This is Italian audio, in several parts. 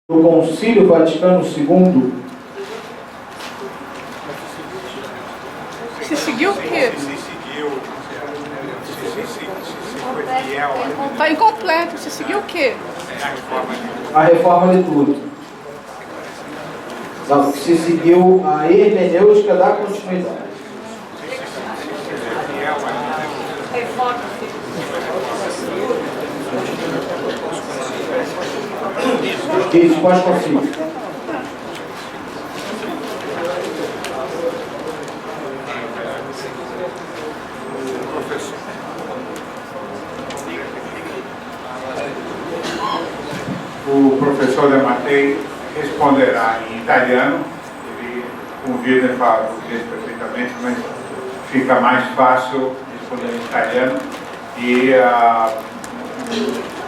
do Concílio Vaticano II. Se seguiu o quê? Está incompleto. Se seguiu o quê? A reforma litúrgica. Não, se seguiu a hermenêutica da continuidade. Isso, pode conseguir. O professor Dematei responderá em italiano. Ele convida a falar português perfeitamente, mas fica mais fácil responder em italiano. E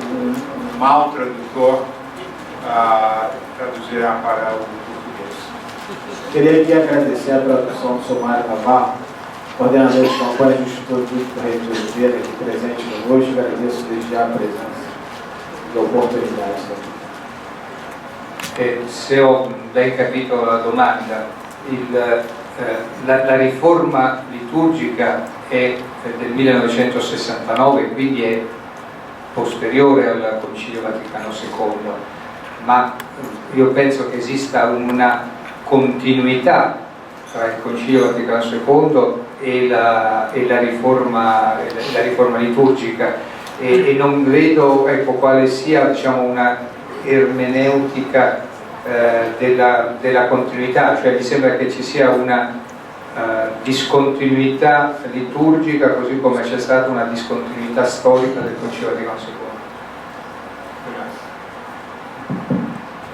um mau tradutor traduzirá para o português. Queria aqui agradecer a tradução do seu Mário Navarro, coordenador de campanha do Instituto Bíblico Rei de Oliveira, aqui presente conosco. Agradeço desde já a presença e a oportunidade também. Se ho ben capito la domanda, la riforma liturgica è del 1969, quindi è posteriore al Concilio Vaticano II, ma io penso che esista una continuità tra il Concilio Vaticano II e la riforma liturgica e non vedo, ecco, quale sia, diciamo, una ermeneutica della continuità, cioè mi sembra che ci sia una discontinuità liturgica, così come c'è stata una discontinuità storica del Concilio Vaticano II.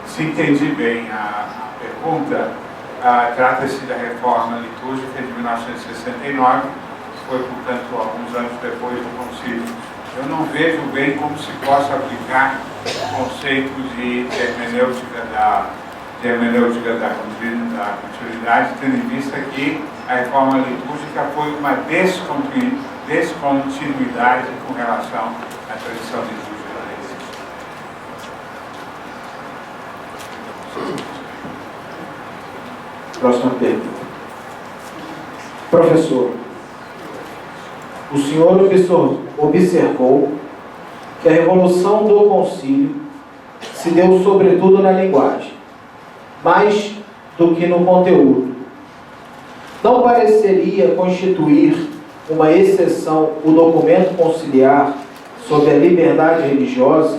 Se entendi bem a pergunta, trata-se da reforma litúrgica de 1969, foi, portanto, alguns anos depois do concílio. Eu não vejo bem como se possa aplicar conceitos de hermenêutica da continuidade, tendo em vista que a reforma litúrgica foi uma descontinuidade com relação à tradição litúrgica da Igreja. Próxima pergunta. Professor, o senhor observou que a revolução do concílio se deu sobretudo na linguagem, mais do que no conteúdo. Não pareceria constituir uma exceção o documento conciliar sobre a liberdade religiosa,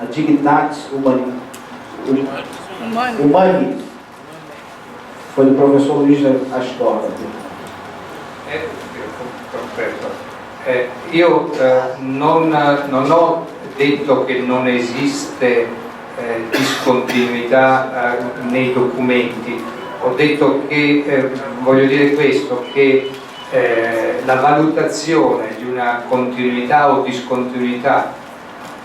a Dignitatis Humani? Foi do professor Luiz Astorga. Io non ho detto che non esiste discontinuità nei documenti, ho detto che, voglio dire questo, che la valutazione di una continuità o discontinuità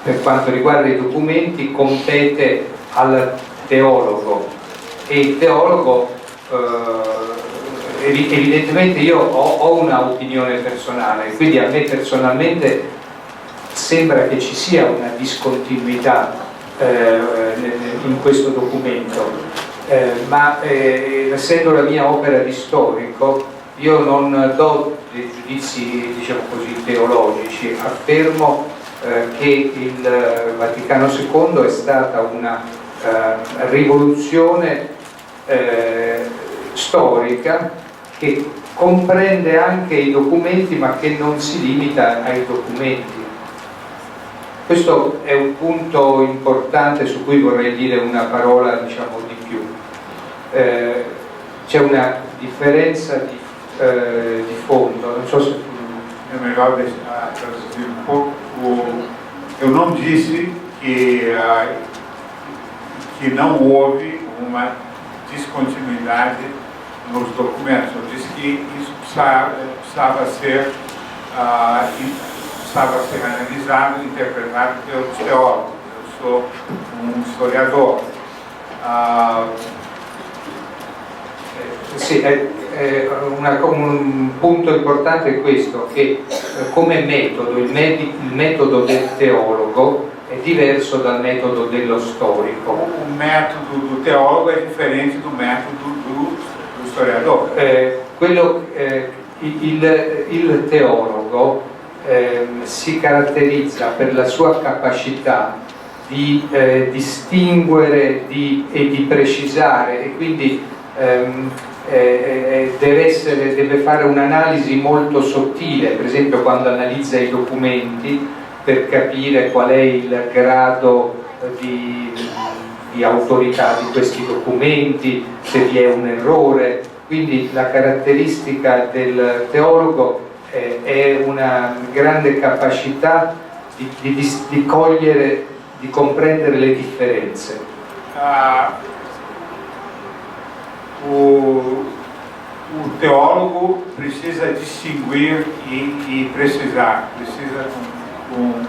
per quanto riguarda i documenti compete al teologo e il teologo evidentemente io ho una opinione personale, quindi a me personalmente sembra che ci sia una discontinuità in questo documento, ma essendo la mia opera di storico io non do dei giudizi, diciamo così, teologici, affermo che il Vaticano II è stata una rivoluzione storica che comprende anche i documenti ma che non si limita ai documenti. Questo è un punto importante su cui vorrei dire una parola, diciamo, di più. C'è una differenza di fondo, non so se... É melhor traduzir um pouco. Eu não disse que não houve uma descontinuidade nos documentos. Eu disse que isso precisava ser analisado e interpretado pelos teólogos. Eu sou um historiador. Sì, un punto importante è questo, che come metodo, il metodo del teologo è diverso dal metodo dello storico. O método do teólogo é diferente do método do historiador. Il teologo si caratterizza per la sua capacità di distinguere e di precisare, e quindi deve fare un'analisi molto sottile, per esempio quando analizza i documenti per capire qual è il grado di autorità di questi documenti, se vi è un errore. Quindi la caratteristica del teologo è una grande capacità di cogliere, di comprendere le differenze. O teólogo precisa distinguir e precisar, precisa com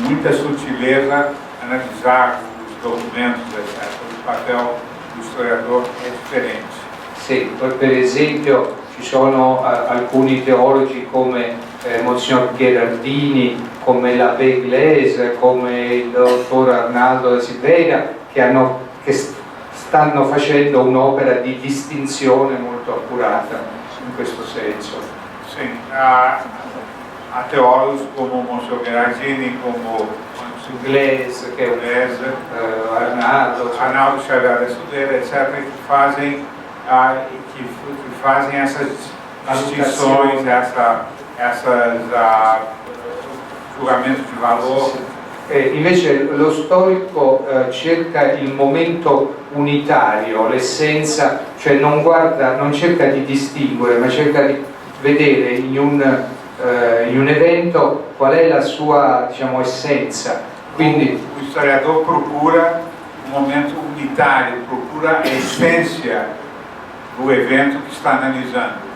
muita sutileza analisar os documentos, etc. O papel do historiador è differente. Sì, per esempio ci sono alcuni teologi come Monsignor Gherardini, come l'Abbé Glaise, come il dottor Arnaldo da Silveira, che stanno facendo un'opera di distinzione molto accurata in questo senso. Sim, há teólogos como Monsignor Gherardini, como Glaise, che è un Arnaldo Xavier da Silveira, etc., que fazem essas distinções, essas julgamentos di valore. Invece lo storico cerca il momento unitario, l'essenza, cioè non cerca di distinguere, ma cerca di vedere in un evento qual è la sua, diciamo, essenza. Quindi o historiador procura um momento unitário, procura a essência do evento que está analisando.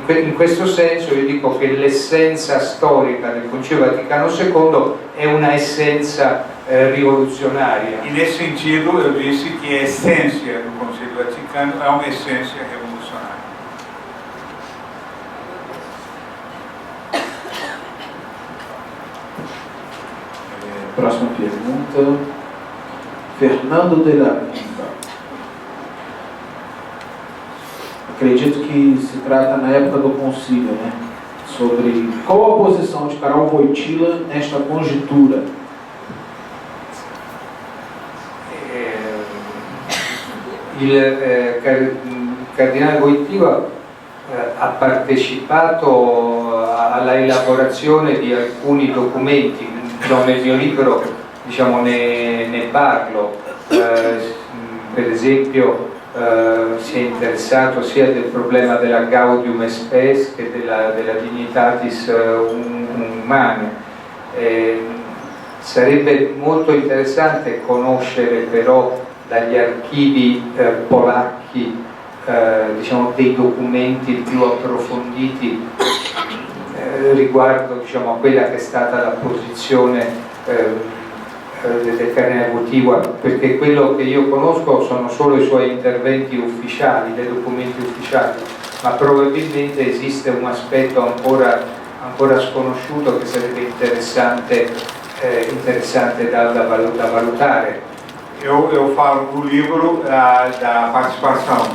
In questo senso io dico che l'essenza storica del Concilio Vaticano II è una essenza rivoluzionaria. E nesse sentido eu disse que a essência do Concílio Vaticano é uma essência revolucionária. Próxima pergunta. Fernando de la Riva. Acredito que se trata na época do concílio, né? Sobre qual a posição de Karol Wojtyła nesta conjuntura. Il cardinale Wojtyła ha partecipato alla elaborazione di alcuni documenti. Nel mio libro, diciamo, ne parlo. Per esempio si è interessato sia del problema della Gaudium et Spes che della Dignitatis Humanae. Sarebbe molto interessante conoscere però dagli archivi polacchi, diciamo, dei documenti più approfonditi riguardo, diciamo, a quella che è stata la posizione del cardinale Wojtyła, perché quello che io conosco sono solo i suoi interventi ufficiali, dei documenti ufficiali, ma probabilmente esiste un aspetto ancora sconosciuto che sarebbe interessante da valutare. Eu falo no livro da participação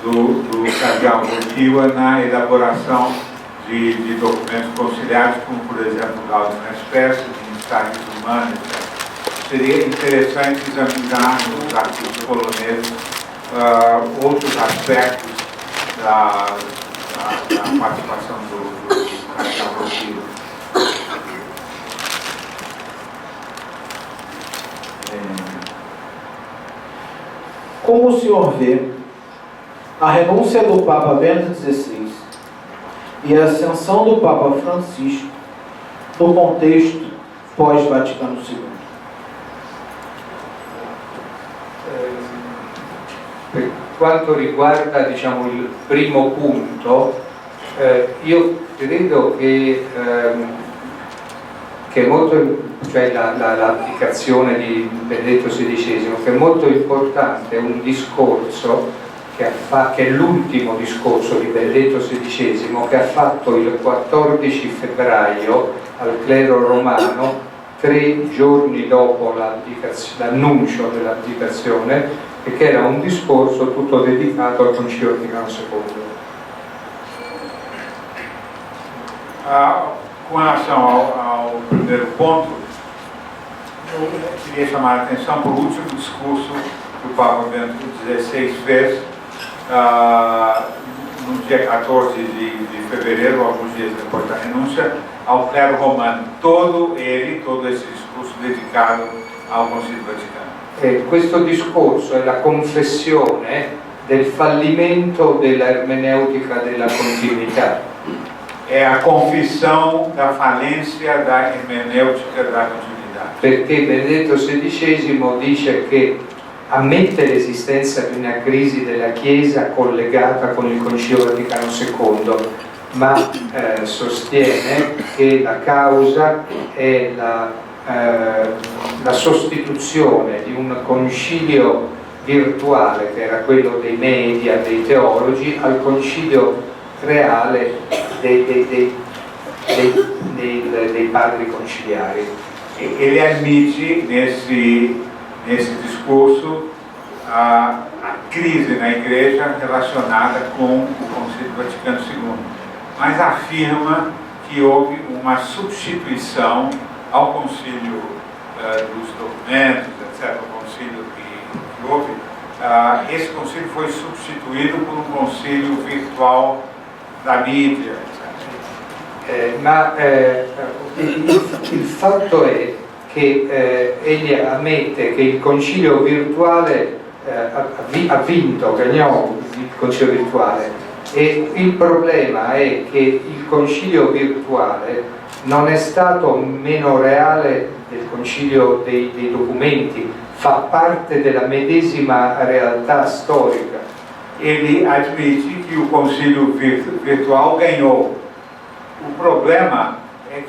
do cardeal Wojtyła na elaboração de documentos conciliares, como, por exemplo, o Gaudium et Spes, Dignitatis Humanae, etc. Seria interessante examinar nos arquivos poloneses outros aspectos da participação do cardeal Wojtyła. Como o senhor vê a renúncia do Papa Bento XVI e a ascensão do Papa Francisco no contexto pós-Vaticano II? Per quanto riguarda, diciamo, il primo punto, io credo che è molto, cioè l'applicazione di Benedetto XVI, che è molto importante, un discorso che è l'ultimo discorso di Benedetto XVI, che ha fatto il 14 febbraio al clero romano, 3 giorni dopo l'annuncio dell'abdicazione, e che era un discorso tutto dedicato al Concilio Vaticano II. Com relação ao primeiro ponto, eu queria chamar a atenção para o último discurso que o Papa Bento XVI fez no dia 14 de fevereiro, alguns dias depois da renúncia, ao clero romano. Todo esse discurso dedicado ao Concilio Vaticano. Questo discorso è la confessione del fallimento dell'ermeneutica della continuità. É a confissão da falência da hermenêutica da continuidade. Perché Benedetto XVI dice che ammette l'esistenza di una crisi della Chiesa collegata con il Concilio Vaticano II, ma sostiene che la causa è la sostituzione di un concilio virtuale, che era quello dei media, dei teologi, al concilio reale dei padri conciliari. Ele admite nesse discurso a crise na Igreja relacionada com o Concílio Vaticano II, mas afirma que houve uma substituição ao concílio dos documentos, etc., o concílio que houve. Esse concílio foi substituído por um concílio virtual da mídia, etc. Il fatto è che egli ammette che il concilio virtuale ha vinto, gagnò il concilio virtuale, e il problema è che il concilio virtuale non è stato meno reale del concilio dei documenti, fa parte della medesima realtà storica. Ele admite que o concílio virtual ganhou. O problema é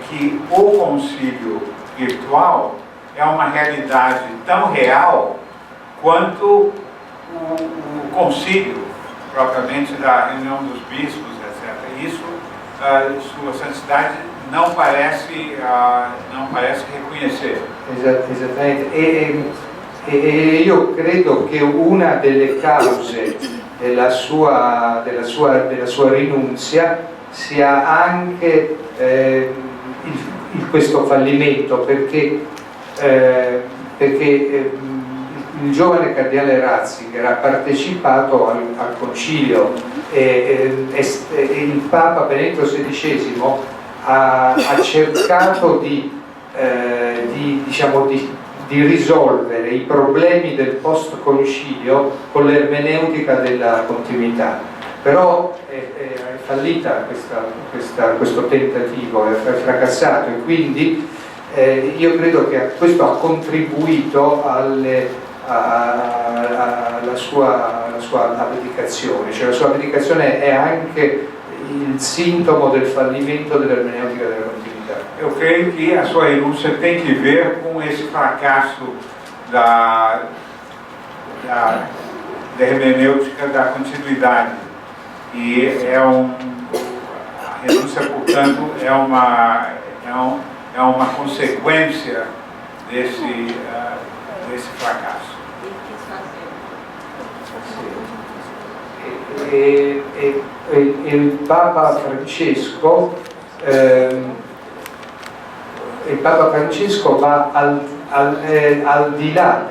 que o concílio virtual é uma realidade tão real quanto o concílio propriamente da reunião dos bispos, etc. Isso, Sua Santidade não parece reconhecer. Esattamente. E io credo che una delle cause della sua rinunzia sia anche questo fallimento, perché il giovane cardinale Ratzinger ha partecipato al concilio e il Papa Benedetto XVI ha cercato di risolvere i problemi del post concilio con l'ermeneutica della continuità, però è fallita questo tentativo, è fracassato, e quindi io credo che questo ha contribuito alla sua abdicazione, cioè la sua abdicazione è anche il sintomo del fallimento dell'ermeneutica della continuità. Eu creio que a sua renúncia tem que ver com esse fracasso da hermenêutica da continuidade. E a renúncia, portanto, é uma consequência desse fracasso. Il Papa Francesco va al di là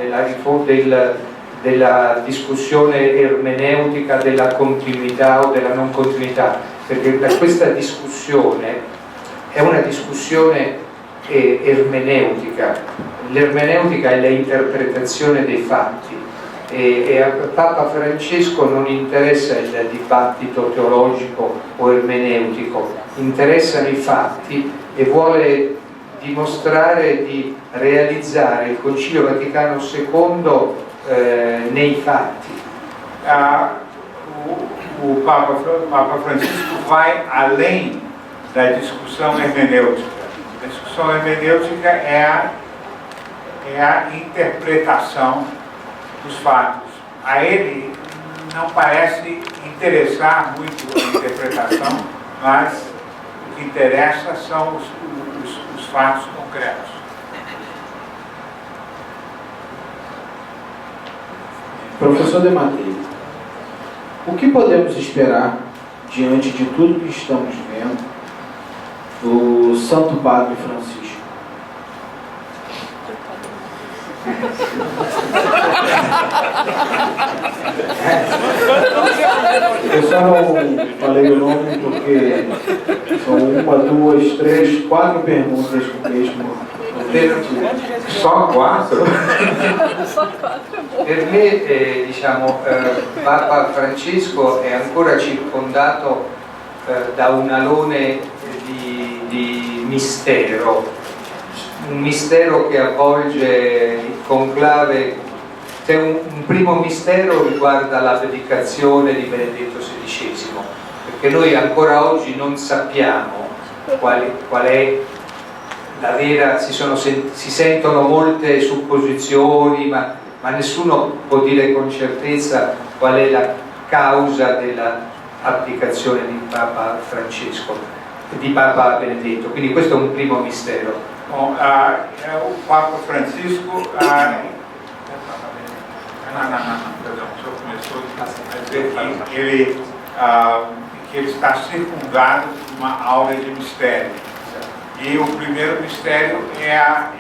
della discussione ermeneutica della continuità o della non continuità, perché questa discussione è una discussione ermeneutica. L'ermeneutica è l'interpretazione dei fatti, e a Papa Francesco non interessa il dibattito teologico o ermeneutico, interessano i fatti e vuole dimostrare di realizzare il Concilio Vaticano II nei fatti. O Papa Francisco vai além da discussão hermenêutica. A discussão hermenêutica é a interpretação dos fatos. A ele não parece interessar muito a interpretação, mas o que interessa são fatos concretos. Professor De Mattei, o que podemos esperar diante de tudo que estamos vendo do Santo Padre Francisco? Eu só não falei o nome porque são 1, 2, 3, 4 perguntas com o mesmo. Só 4? Per me diciamo, Papa Francesco è ancora circondato da un alone di mistero, un mistero che avvolge il conclave. C'è un primo mistero riguarda l'abdicazione di Benedetto XVI, perché noi ancora oggi non sappiamo qual è la vera, si sentono molte supposizioni, ma nessuno può dire con certezza qual è la causa dell'abdicazione di Papa Francesco, di Papa Benedetto, quindi questo è un primo mistero. Bom, o Papa Francisco, perdão, o senhor começou a dizer que ele está circundado de uma aura de mistério. E o primeiro mistério é a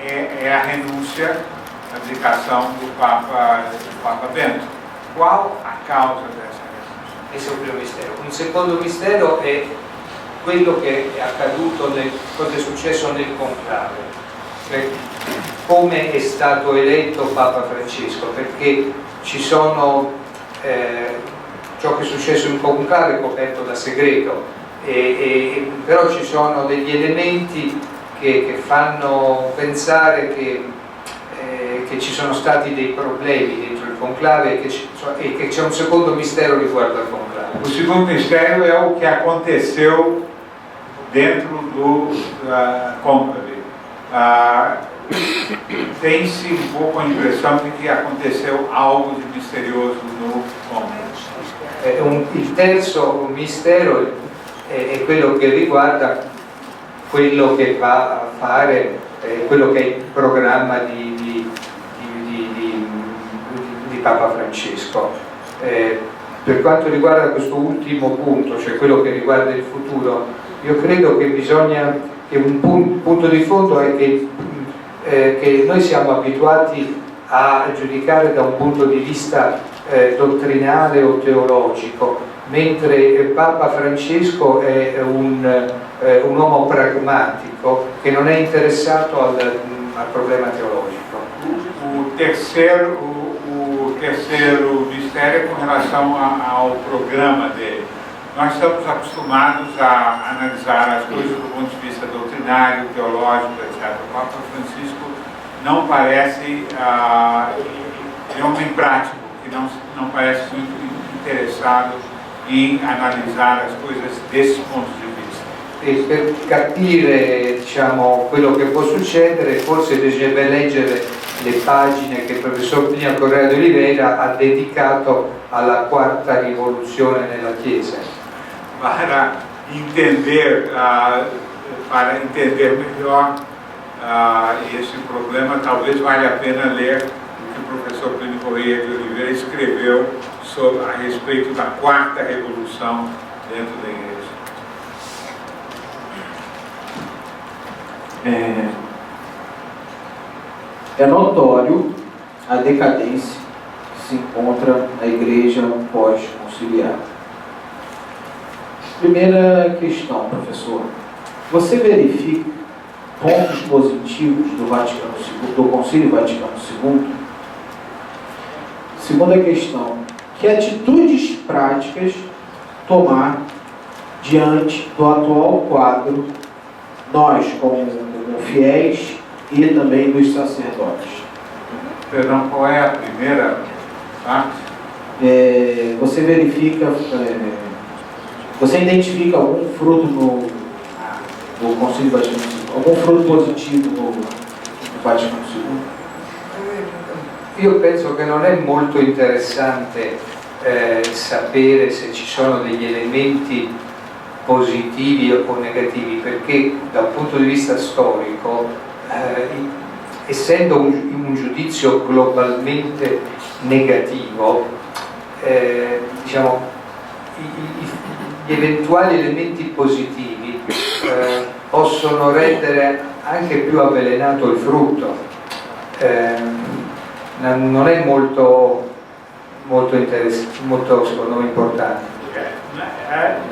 renúncia, a abdicação do Papa Bento. Qual a causa dessa renúncia? Questo è il primo mistero. Un secondo mistero è quello che è accaduto, cosa è successo nel conclave, cioè come è stato eletto Papa Francesco, perché ci sono ciò che è successo in conclave è coperto da segreto, però ci sono degli elementi che fanno pensare che ci sono stati dei problemi dentro il conclave e che c'è un secondo mistero riguardo al conclave. O segundo mistério é o que aconteceu dentro do conclave. Tem-se um pouco a impressão de que aconteceu algo de misterioso no conclave. Il terzo mistero è quello che riguarda quello che va a fare, quello che è il programma di Papa Francesco. Per quanto riguarda questo ultimo punto, cioè quello che riguarda il futuro, io credo che che un punto di fondo è che noi siamo abituati a giudicare da un punto di vista dottrinale o teologico, mentre Papa Francesco è un uomo pragmatico che non è interessato al problema teologico. O terceiro mistério é com relação ao programa dele. Nós estamos acostumados a analisar as coisas do ponto de vista doutrinário, teológico, etc. O Papa Francisco não parece, é um homem prático, que não parece muito interessado em analisar as coisas desse ponto de vista. E per capire, diciamo, quello che può succedere, forse bisognerebbe leggere le pagine che il professor Plinio Correa de Oliveira ha dedicato alla quarta rivoluzione nella Chiesa. Para entender melhor esse problema, talvez valha a pena ler o que o professor Plinio Correa de Oliveira escreveu a respeito da quarta revolução dentro da igreja. É notório a decadência que se encontra na igreja pós-conciliar. Primeira questão, professor. Você verifica pontos positivos do Concílio Vaticano II? Segunda questão. Que atitudes práticas tomar diante do atual quadro, nós como fiéis e também dos sacerdotes? Perdão, qual é a primeira parte? Você verifica, você identifica algum fruto no Concílio Vaticano II? Algum fruto positivo no Vaticano II? Io penso che non è molto interessante sapere se ci sono degli elementi positivi o negativi, perché dal punto di vista storico, essendo un giudizio globalmente negativo, diciamo, gli eventuali elementi positivi possono rendere anche più avvelenato il frutto. Non è molto secondo me importante.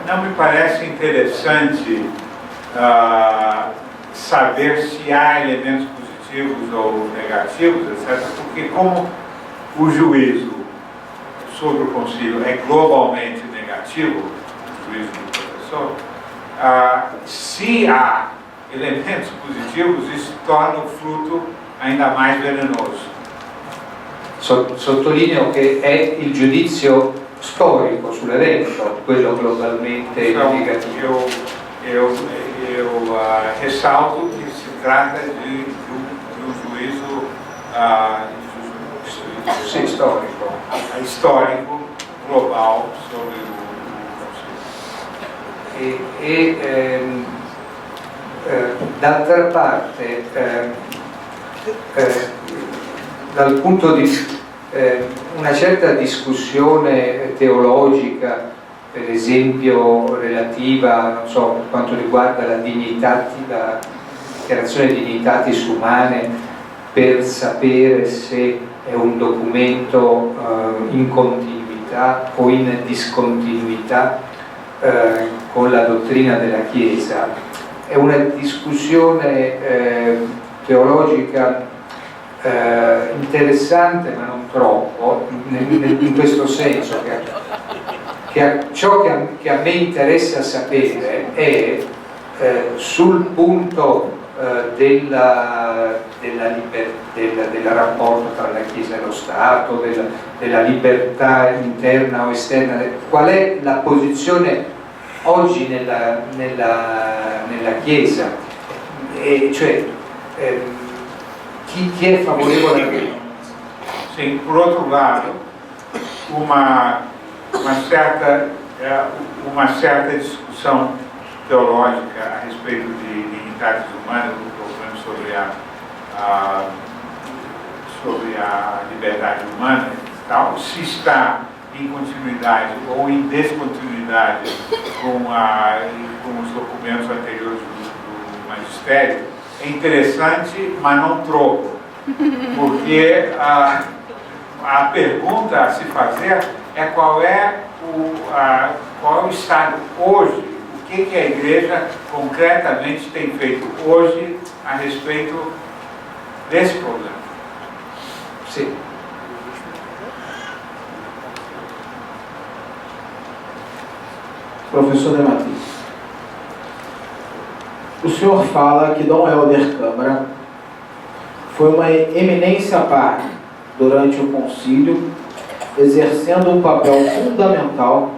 Não me parece interessante saber se há elementos positivos ou negativos, etc., porque como o juízo sobre o concílio é globalmente negativo, o juízo do professor, se há elementos positivos, isso torna o fruto ainda mais venenoso. Sottolineo che è il giudizio storico sull'evento, quello globalmente negativo. Eu ressalto que se trata de um juízo histórico, global sobre o concílio. D'altra parte, dal punto di una certa discussione teologica, per esempio relativa, non so, per quanto riguarda la dichiarazione di dignitatis umane, per sapere se è un documento in continuità o in discontinuità con la dottrina della Chiesa. È una discussione teologica interessante, ma non troppo, in questo senso che ciò che a me interessa sapere è sul punto del rapporto tra la Chiesa e lo Stato, della libertà interna o esterna, qual è la posizione oggi nella Chiesa, cioè chi è favorevole a quello? Sim, por outro lado, uma certa discussão teológica a respeito de dignidades humanas, sobre a liberdade humana, tal, se está em continuidade ou em descontinuidade com os documentos anteriores do magistério, é interessante, mas não troco, porque a pergunta a se fazer é qual é o estado hoje, o que a Igreja concretamente tem feito hoje a respeito desse problema. Sim. Professor Dematri, o senhor fala que Dom Helder Câmara foi uma eminência par durante o concílio, exercendo um papel fundamental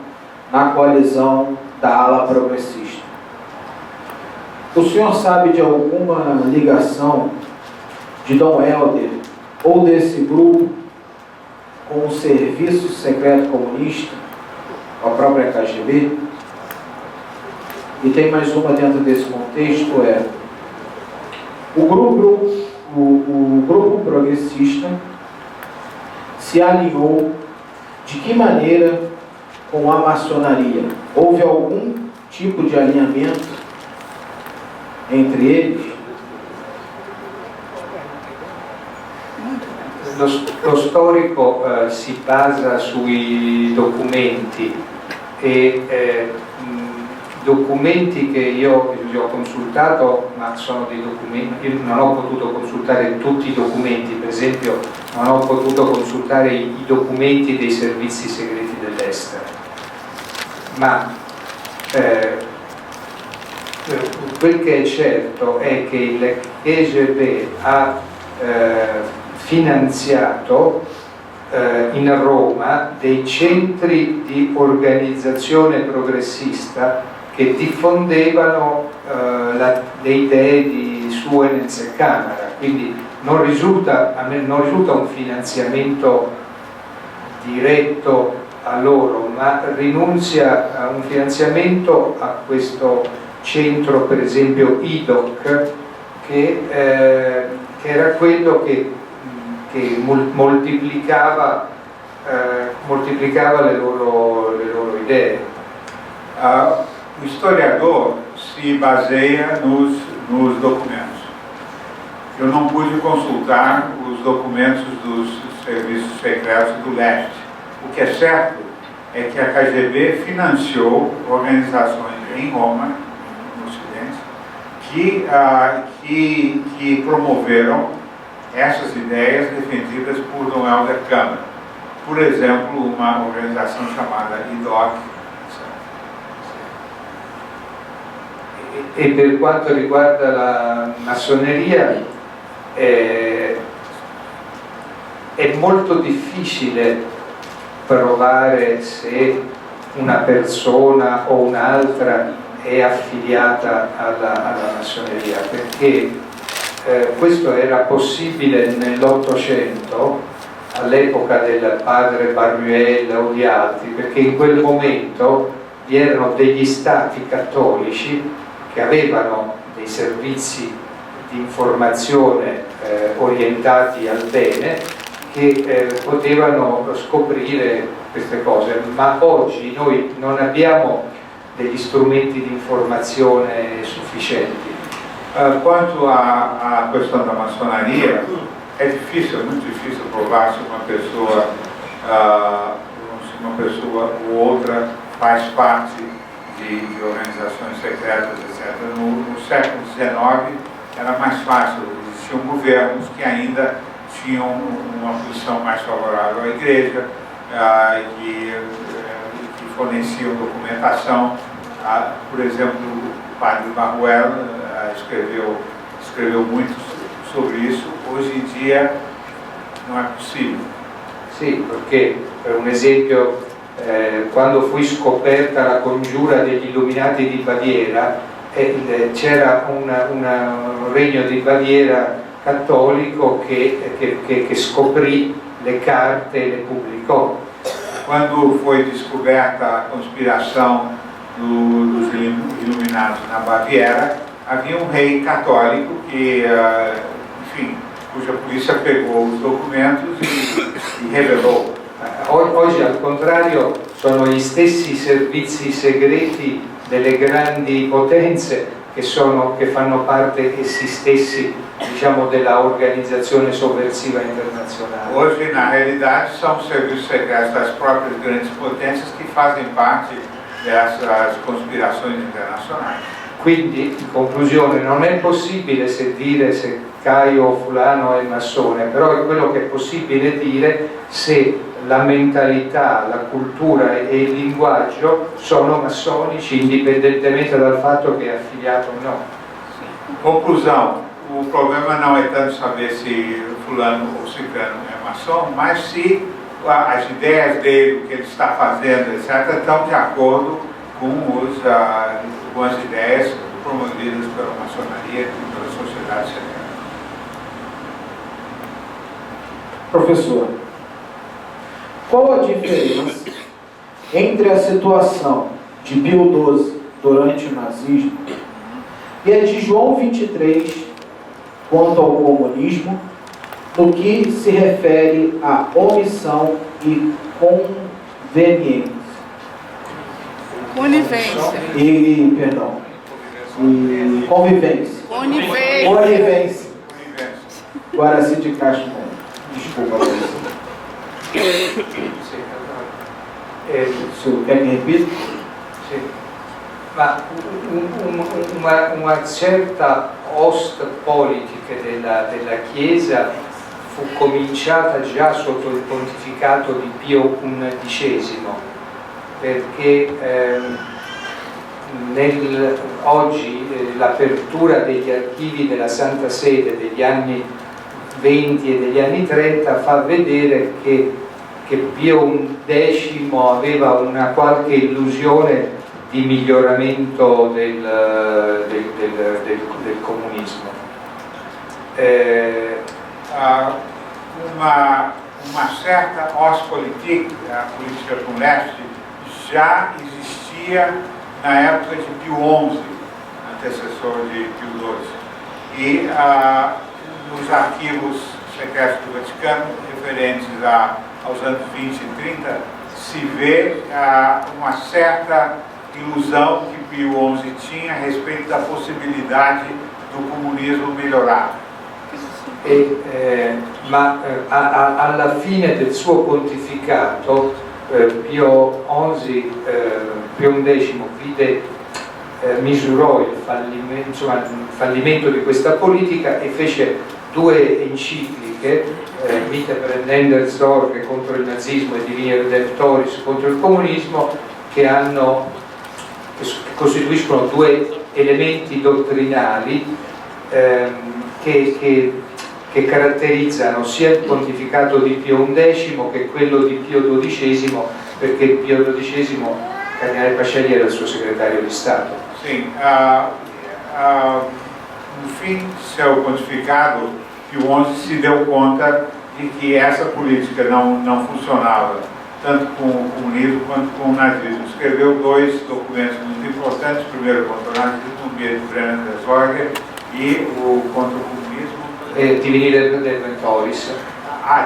na coalizão da ala progressista. O senhor sabe de alguma ligação de Dom Helder ou desse grupo com o Serviço Secreto Comunista, a própria KGB? E tem mais uma dentro desse contexto, o grupo progressista se alinhou de que maneira com a maçonaria? Houve algum tipo de alinhamento entre eles? Lo storico si basa sui documenti e documenti che io ho consultato, ma sono dei documenti, io non ho potuto consultare tutti i documenti, per esempio non ho potuto consultare i documenti dei servizi segreti dell'estero, ma quel che è certo è che il KGB ha finanziato in Roma dei centri di organizzazione progressista che diffondevano le idee di Suenens e Camera, quindi a me non risulta un finanziamento diretto a loro, ma rinunzia a un finanziamento a questo centro, per esempio IDOC, che era quello che moltiplicava le loro idee. O historiador se baseia nos documentos. Eu não pude consultar os documentos dos serviços secretos do leste. O que é certo é que a KGB financiou organizações em Roma, no Ocidente, que promoveram essas ideias defendidas por Dom Helder Câmara. Por exemplo, uma organização chamada IDOC. E per quanto riguarda la massoneria, è molto difficile provare se una persona o un'altra è affiliata alla massoneria, perché questo era possibile nell'Ottocento, all'epoca del padre Barruel o di altri, perché in quel momento vi erano degli stati cattolici che avevano dei servizi di informazione orientati al bene, che potevano scoprire queste cose, ma oggi noi non abbiamo degli strumenti di informazione sufficienti. Quanto à questão da maçonaria, é muito difícil provar se uma pessoa ou outra faz parte de organizações secretas, etc. No século XIX era mais fácil, existiam governos que ainda tinham uma posição mais favorável à igreja, que forneciam documentação. Por exemplo, o padre Barruel escreveu muito sobre isso. Hoje em dia não é possível. Sì, perché per un esempio quando fu scoperta la congiura degli Illuminati di Baviera, c'era un regno di Baviera cattolico che scoprì le carte e le pubblicò. Quando foi descoberta a conspiração dos Iluminados na Baviera, havia um rei católico que, enfim, cuja polícia pegou os documentos e revelou. Oggi al contrario sono gli stessi servizi segreti delle grandi potenze che fanno parte essi stessi, diciamo, della organizzazione sovversiva internazionale. Hoje, na realidade, são os serviços secretos das próprias grandes potências que fazem parte dessas conspirações internazionali. Quindi, in conclusione, non è possibile dire se Caio o fulano è massone, però è quello che è possibile dire se la mentalità, la cultura e il linguaggio sono massonici, indipendentemente dal fatto che è affiliato o no. Conclusão, o problema não é tanto saber se fulano ou ciclano é maçom, mas se as ideias dele, o que ele está fazendo, etc., estão de acordo com as ideias promovidas pela maçonaria e pela sociedade secreta. Professor, qual a diferença entre a situação de Pio XII durante o nazismo e a de João XXIII quanto ao comunismo, no que se refere à omissão e conveniência? Conivência. Perdão. E convivência. Conivência. Guaraci de Castro. Desculpa, professor. Quer que repita? Sì. Ma una certa ostpolitica della Chiesa fu cominciata già sotto il pontificato di Pio XI, perché oggi l'apertura degli archivi della Santa Sede degli anni 20 e degli anni 30 fa vedere che Pio X aveva una qualche illusione di miglioramento del comunismo. uma certa Ostpolitik, a política com leste, já existia na época de Pio XI, antecessor de Pio XII. E nos arquivos secretos do Vaticano, referentes aos anos 20 e 30, se vê uma certa ilusão que Pio XI tinha a respeito da possibilidade do comunismo melhorar. Ma alla fine del suo pontificato Pio XI vide, misurò il fallimento di questa politica e fece due encicliche, Vita prendendo Sorge contro il nazismo e Divini Redemptoris contro il comunismo, che costituiscono due elementi dottrinali che caratterizzano sia il pontificato di Pio XI che quello di Pio XII, perché Pio XII, Cardinale Pacelli, era il suo segretario di Stato. Sim, no fim de seu pontificado, Pio XI se deu conta de que essa política não funcionava, tanto com o comunismo quanto com o nazismo. Escreveu dois documentos muito importantes, primeiro contra o nazismo, Vita prendendo Sorge, e o contra o comunismo, Divini Redemptoris.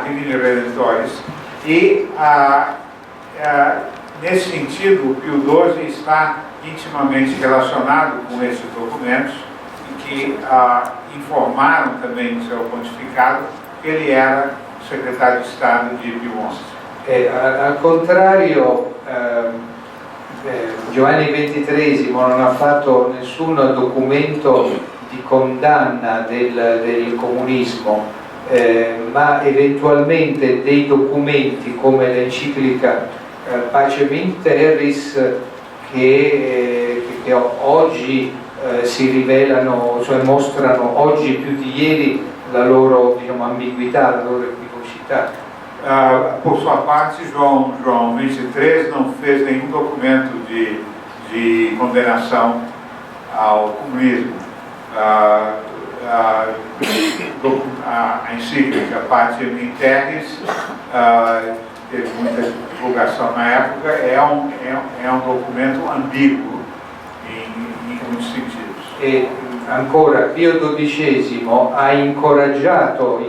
Divini Redemptoris. E nesse sentido, o Pio XII está intimamente relacionado com esses documentos e que informaram também no seu pontificado que ele era secretário de Estado de Pio XI. Al contrario, Giovanni XXIII non ha fatto nessun documento di condanna del comunismo, ma eventualmente dei documenti come l'enciclica Pacem in Terris che oggi si rivelano, cioè mostrano oggi più di ieri la loro, diciamo, ambiguità, la loro equivocità. Por sua parte, João XXIII não fez nenhum documento de condenação ao comunismo. A encíclica Pacem in Terris teve muita divulgação na época, é um documento ambíguo em muitos sentidos. E ancora Pio XII ha incoraggiato,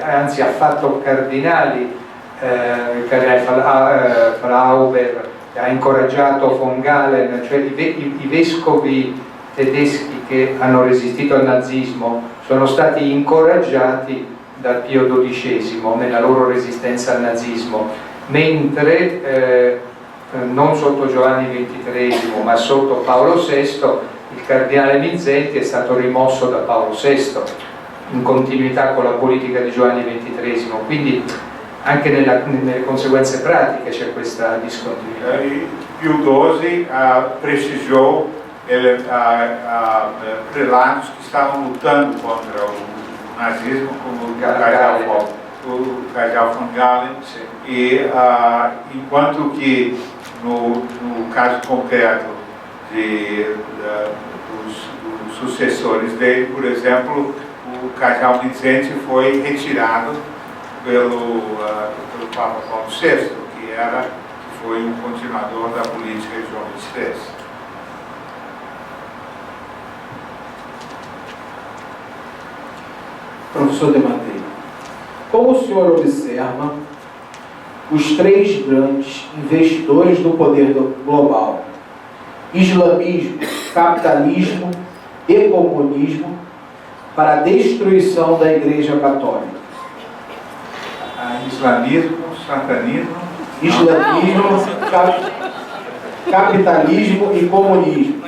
anzi ha fatto cardinali, il cardinale Flauber, ha incoraggiato von Galen, cioè i vescovi tedeschi che hanno resistito al nazismo sono stati incoraggiati da Pio XII nella loro resistenza al nazismo, mentre non sotto Giovanni XXIII ma sotto Paolo VI il cardinale Minzenti è stato rimosso da Paolo VI in continuità con la politica di Giovanni XXIII, quindi anche nelle conseguenze pratiche c'è questa discontinuità. Pio XII prestigiou prelados que estavam lutando contra o nazismo, como o cardeal von Galen, e enquanto que no caso concreto dos sucessores dele, por exemplo, o cardeal Minzenti foi retirado pelo Papa Paulo VI, que foi um continuador da política de João XXIII. Professor Dematei, como o senhor observa os três grandes investidores do poder global, islamismo, capitalismo e comunismo, para a destruição da Igreja Católica? Islamismo, satanismo... Islamismo, capitalismo e comunismo,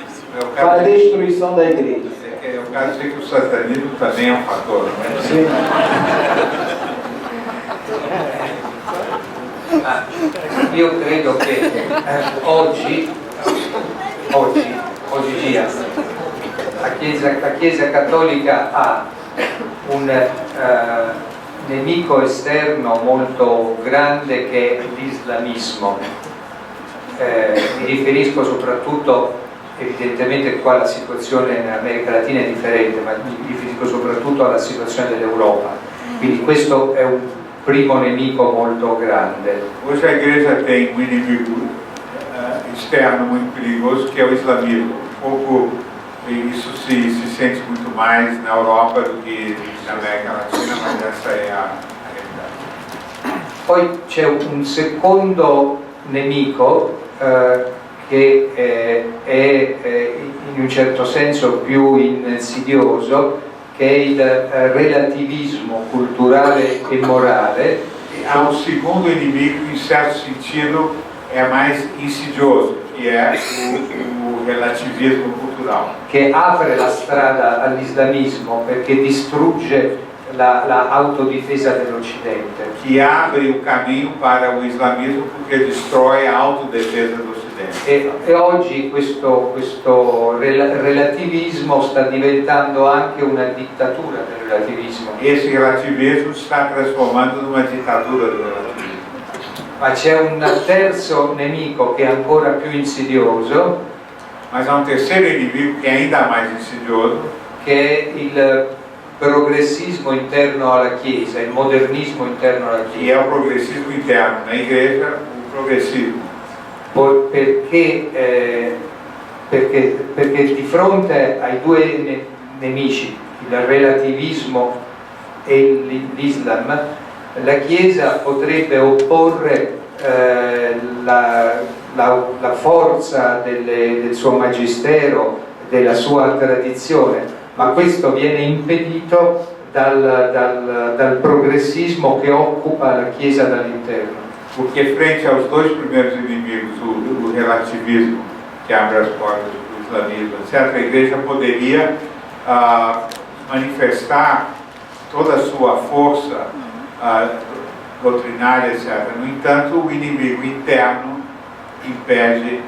para a destruição da Igreja. Eu quero dizer que o satanismo também é um fator, não é? Sim. Io credo che oggi dia la Chiesa Cattolica ha un nemico esterno molto grande che è l'islamismo. Mi riferisco soprattutto, evidentemente qua la situazione in America Latina è differente, ma mi riferisco soprattutto alla situazione dell'Europa. Quindi questo è primo nemico molto grande. Hoje a igreja tem um inimigo externo muito perigoso, que é o islamismo. Isso se sente muito mais na Europa do que na América Latina, mas essa è a realtà. Poi c'è un secondo nemico che è in un certo senso più insidioso, che è il relativismo culturale e morale. Há um segundo inimigo, em certo sentido, é mais insidioso, que é o relativismo cultural. Che apre la strada all'islamismo perché distrugge la autodifesa dell'Occidente. Que abre o caminho para o islamismo porque destrói a autodefesa do Ocidente. E oggi questo relativismo sta diventando anche una dittatura del relativismo. Esse relativismo está transformando numa ditadura do relativismo. Ma c'è un terzo nemico che è ancora più insidioso, Mas há um terceiro inimigo que é ainda mais insidioso, che è il progressismo interno alla Chiesa, il modernismo interno alla que Chiesa. é o progressismo interno. Na igreja, o progressismo. Perché di fronte ai due nemici, il relativismo e l'Islam, la Chiesa potrebbe opporre la forza del suo magistero, della sua tradizione, ma questo viene impedito dal progressismo che occupa la Chiesa dall'interno. Porque frente aos dois primeiros inimigos, o relativismo, que abre as portas do islamismo, etc., a igreja poderia manifestar toda a sua força doutrinária, etc. No entanto, o inimigo interno impede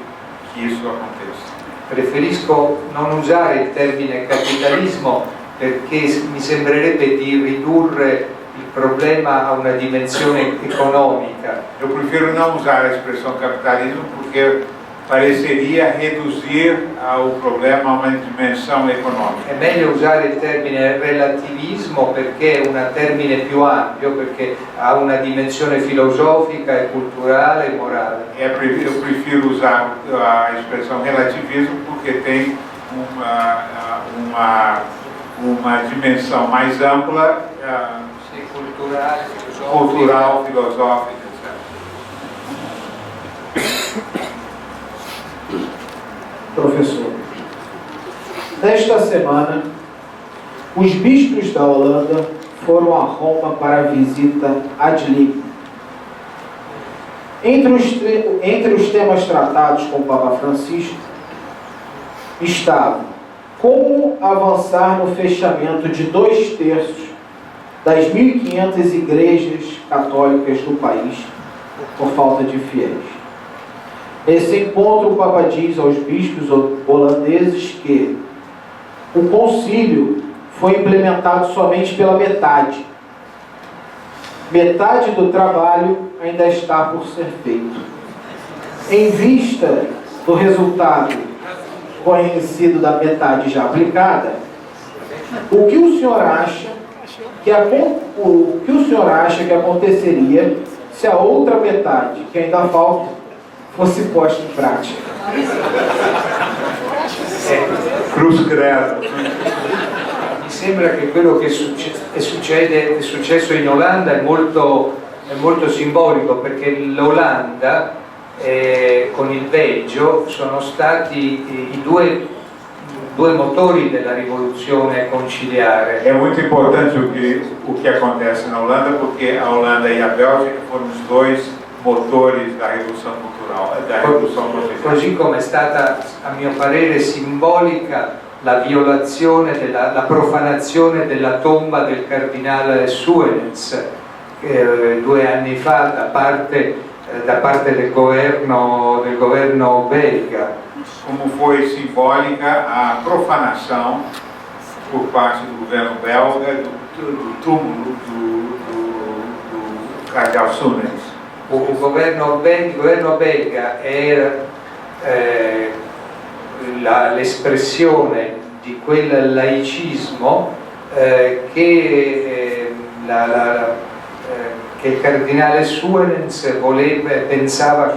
que isso aconteça. Preferisco non usare il termine capitalismo perché mi sembrerebbe di ridurre il problema a una dimensione economica. Eu prefiro não usar a expressão capitalismo porque pareceria reduzir o problema a uma dimensão econômica. È meglio usare il termine relativismo perché è un termine più ampio, perché ha una dimensione filosofica e culturale e morale. Eu prefiro usar a expressão relativismo porque tem uma dimensão mais ampla, Sì, culturale, cultural, filosófica, etc. Professor, nesta semana, os bispos da Holanda foram a Roma para a visita ad limina. Entre os temas tratados com o Papa Francisco estavam como avançar no fechamento de 2/3 das 1.500 igrejas católicas do país por falta de fiéis. Nesse encontro, o Papa diz aos bispos holandeses que o concílio foi implementado somente pela metade. Metade do trabalho ainda está por ser feito. Em vista do resultado conhecido da metade já aplicada, o que o senhor acha que aconteceria se a outra metade, que ainda falta, fosse posta in pratica? Cruz credo. Mi sembra che quello che è successo in Olanda è molto simbolico, perché l'Olanda con il Belgio sono stati i due motori della rivoluzione conciliare. É muito importante o que acontece na Holanda, porque a Holanda e a Bélgica foram os dois motores da rivoluzione culturale, da rivoluzione conciliare. Così come è stata, a mio parere, simbolica la violazione, la profanazione della tomba del cardinale Suenens 2 anni fa da parte del governo belga. Como foi simbólica a profanação por parte do governo belga do túmulo do cardeal Suenens. Il governo belga era l'espressione di quel laicismo che che il cardinale Suenens pensava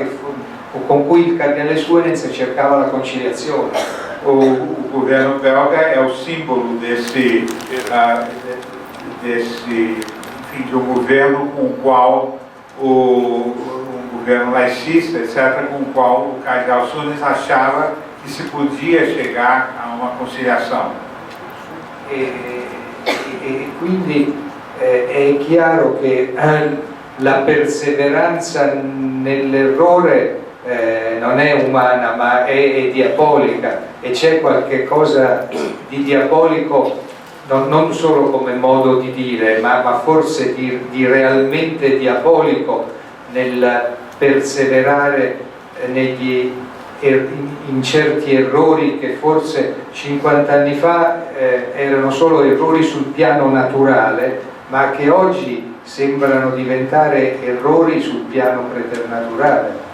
con cui il cardinale Suenens cercava la conciliazione. O governo belga é o símbolo desse, enfim, de um governo com o qual um governo laicista, etc., com o qual o cardeal Suenens achava que se podia chegar a uma conciliação. E quindi è chiaro che la perseveranza nell'errore non è umana ma è diabolica, e c'è qualche cosa di diabolico non solo come modo di dire, ma forse di realmente diabolico nel perseverare in certi errori che forse 50 anni fa erano solo errori sul piano naturale, ma che oggi sembrano diventare errori sul piano preternaturale.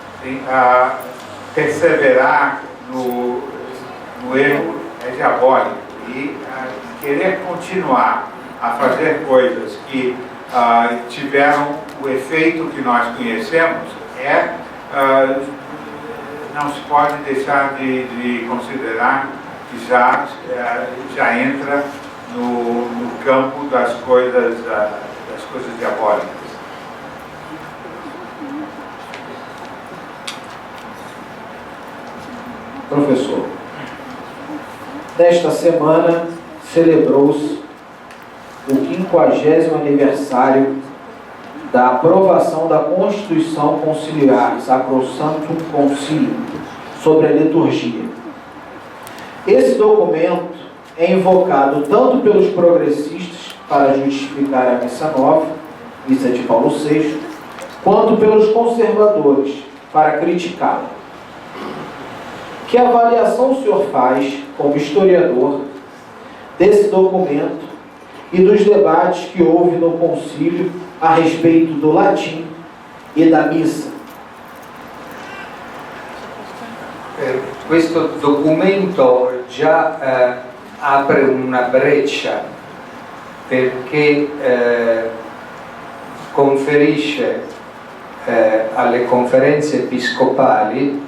Perseverar no erro é diabólico, e querer continuar a fazer coisas que tiveram o efeito que nós conhecemos não se pode deixar de considerar que já entra no campo das coisas diabólicas. Professor, nesta semana celebrou-se o 50º aniversário da aprovação da Constituição Conciliar, Sacrosanctum Concilium, sobre a liturgia. Esse documento é invocado tanto pelos progressistas para justificar a Missa Nova, Missa de Paulo VI, quanto pelos conservadores para criticá-la. Que avaliação o senhor faz, como historiador, desse documento e dos debates que houve no concílio a respeito do latim e da missa? Questo documento già apre una breccia, perché conferisce alle conferenze episcopali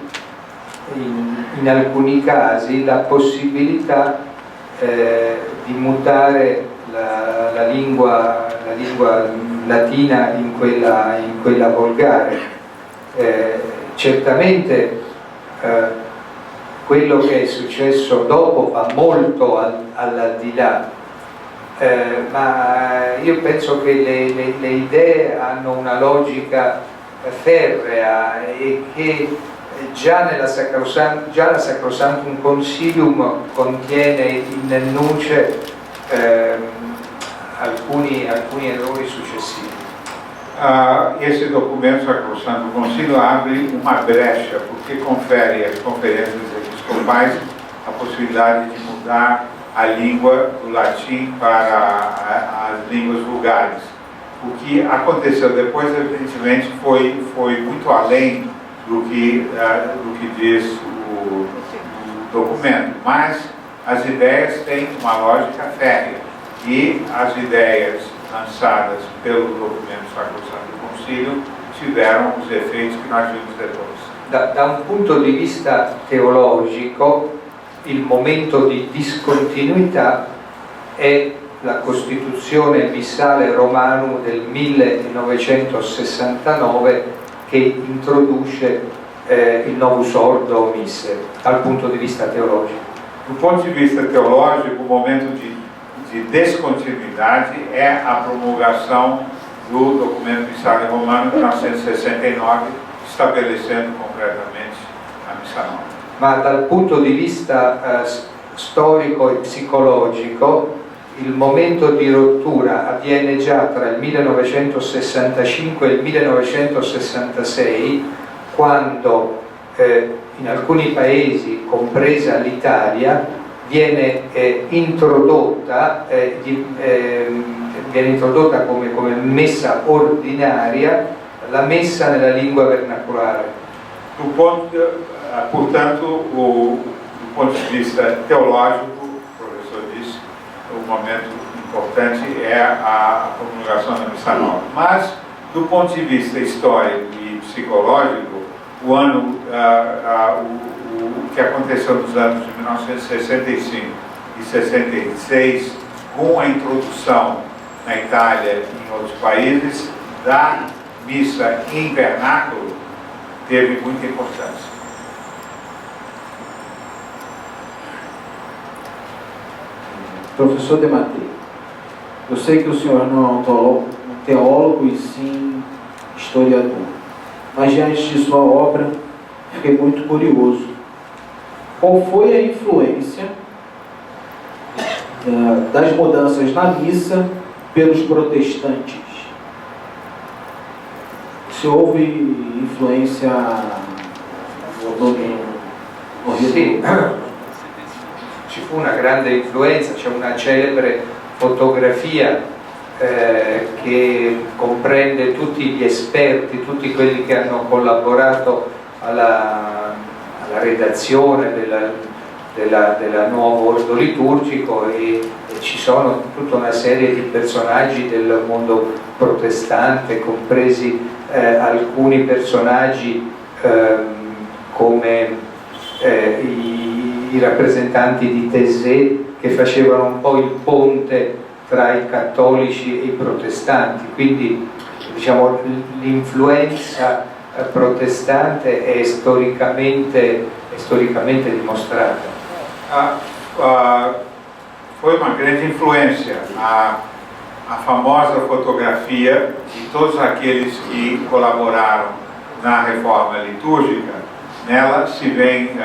in alcuni casi la possibilità di mutare la lingua latina in quella volgare. Certamente quello che è successo dopo va molto al di là, ma io penso che le idee hanno una logica ferrea e che già la Sacrosanctum Concilium contiene in nuce alcuni errori successivi. Esse documento Sacrosanctum Concilium abre uma brecha, porque confere às conferências episcopais a possibilidade de mudar a língua do latim para as línguas vulgares. O que aconteceu depois, evidentemente, foi muito além do que diz o documento, mas as ideias têm uma lógica férrea, e as ideias lançadas pelo documento Sacrosanctum Concilium tiveram os efeitos que nós vimos depois. Da un punto di vista teologico, il momento di discontinuità è la Costituzione Missale Romanum del 1969, che introduce il Novus Ordo Missae, dal punto di vista teologico. Do ponto de vista teológico, o momento de descontinuidade é a promulgação do documento Missale Romano de 1969, estabelecendo concretamente a Missa Nova. Ma dal punto di vista storico e psicologico, il momento di rottura avviene già tra il 1965 e il 1966, quando in alcuni paesi, compresa l'Italia, viene introdotta come messa ordinaria la messa nella lingua vernacolare. Portanto, do ponto de vista teológico, o professor disse, o momento importante é a promulgação da Missa Nova. Mas, Do ponto de vista histórico e psicológico, o que aconteceu nos anos de 1965 e 66, com a introdução na Itália e em outros países da missa em vernáculo, teve muita importância. Professor Dematei, eu sei que o senhor não é um teólogo e sim historiador, mas diante de sua obra, fiquei muito curioso. Qual foi a influência das mudanças na missa pelos protestantes? Se houve influência no Sì, ci fu una grande influenza, c'è una celebre fotografia che comprende tutti gli esperti, tutti quelli che hanno collaborato alla redazione del nuovo ordo liturgico e ci sono tutta una serie di personaggi del mondo protestante, compresi alcuni personaggi come i rappresentanti di Taizé, che facevano un po' il ponte tra i cattolici e i protestanti, quindi diciamo l'influenza protestante è storicamente dimostrata. Foi uma grande influência a famosa fotografia de todos aqueles que colaboraram na reforma litúrgica. Nela se veem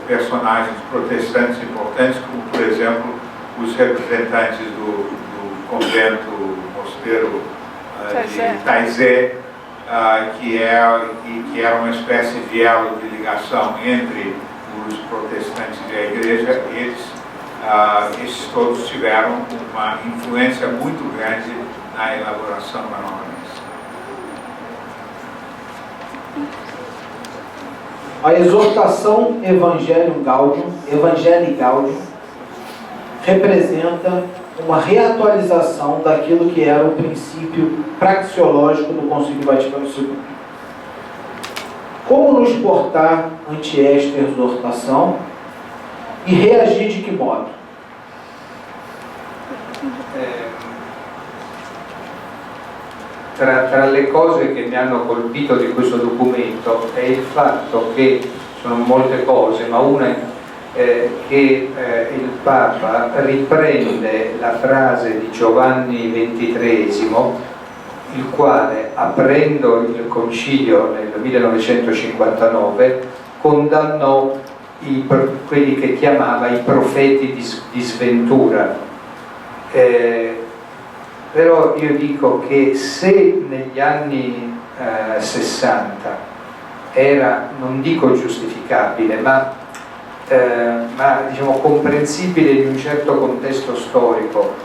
personagens protestantes importantes, como por exemplo os representantes do convento mosteiro de Taizé, que era uma espécie de elo de ligação entre os protestantes e a igreja. Esses todos tiveram uma influência muito grande na elaboração da nova missa. A exortação Evangelii Gaudium representa uma reatualização daquilo que era o princípio praxeológico do Concílio Vaticano II. Como nos portar ante esta exortação e reagir de que modo? Tra le cose che mi hanno colpito di questo documento è il fatto che, sono molte cose, ma una che il Papa riprende la frase di Giovanni XXIII, il quale, aprendo il concilio nel 1959, condannò quelli che chiamava i profeti di sventura. Però io dico che se negli anni 60 era, non dico giustificabile, ma diciamo comprensibile in un certo contesto storico,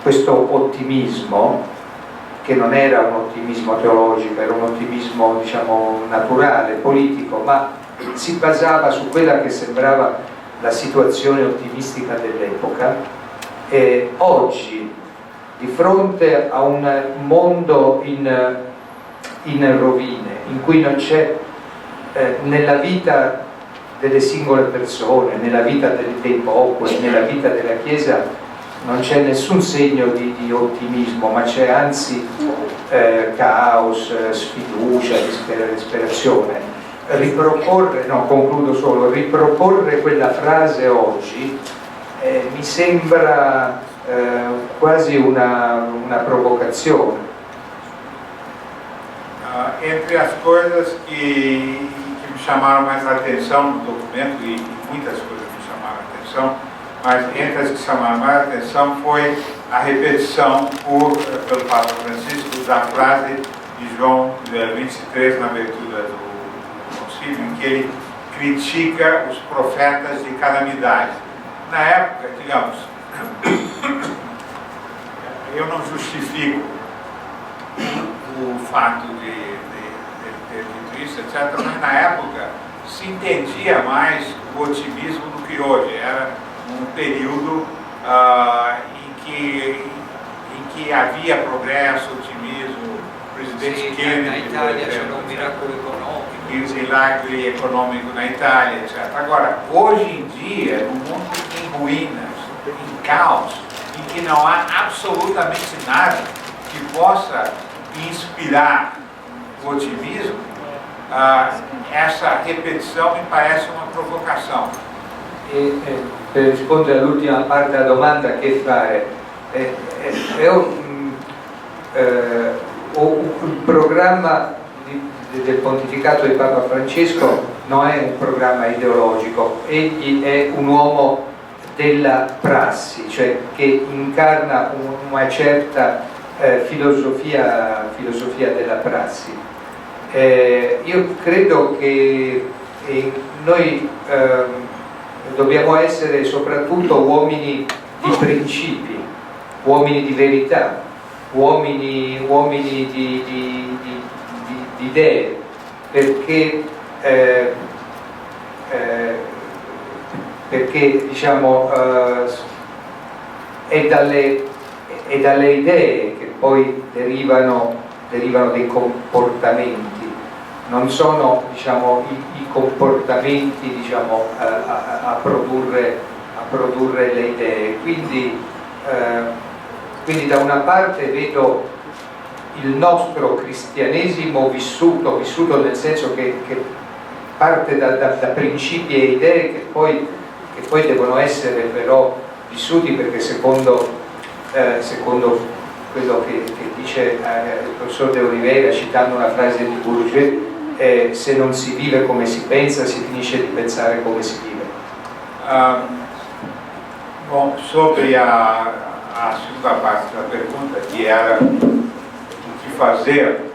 questo ottimismo, che non era un ottimismo teologico, era un ottimismo diciamo naturale, politico, ma si basava su quella che sembrava la situazione ottimistica dell'epoca. E oggi, di fronte a un mondo in rovine, in cui non c'è nella vita delle singole persone, nella vita dei popoli, nella vita della Chiesa, non c'è nessun segno di ottimismo, ma c'è anzi caos, sfiducia, disperazione. Riproporre quella frase oggi mi sembra quasi una provocazione. Entre as coisas que me chamaram mais a atenção no documento, e muitas coisas me chamaram a atenção, mas entre as que chamaram mais a atenção foi a repetição pelo Papa Francisco da frase de João 23 na abertura do concílio, em que ele critica os profetas de calamidade. Na época, digamos, eu não justifico o fato de ter dito isso, etc., mas na época se entendia mais o otimismo do que hoje. Era um período em que havia progresso, otimismo, presidente Sì, Kennedy, na Italia por c'era exemplo, un miracolo econômico. e o milagre econômico na Itália, etc. Agora, hoje em dia, no mundo em ruínas, em caos, em que não há absolutamente nada que possa inspirar o otimismo, essa repetição me parece uma provocação. Per rispondere all'ultima parte della domanda, che fare? Il programma del pontificato di Papa Francesco non è un programma ideologico, egli è un uomo della prassi, cioè che incarna una certa filosofia della prassi. Io credo che noi dobbiamo essere soprattutto uomini di principi, uomini di verità, uomini di idee, perché diciamo è dalle idee che poi derivano dei comportamenti, non sono, diciamo, i comportamenti, diciamo, a produrre le idee. Quindi da una parte vedo il nostro cristianesimo vissuto nel senso che parte da principi e idee che poi devono essere però vissuti, perché secondo quello che dice il professor De Oliveira, citando una frase di Bourdieu, se non si vive come si pensa, si finisce di pensare come si vive. Bom, sobre a segunda parte da pergunta, que era o que fazer,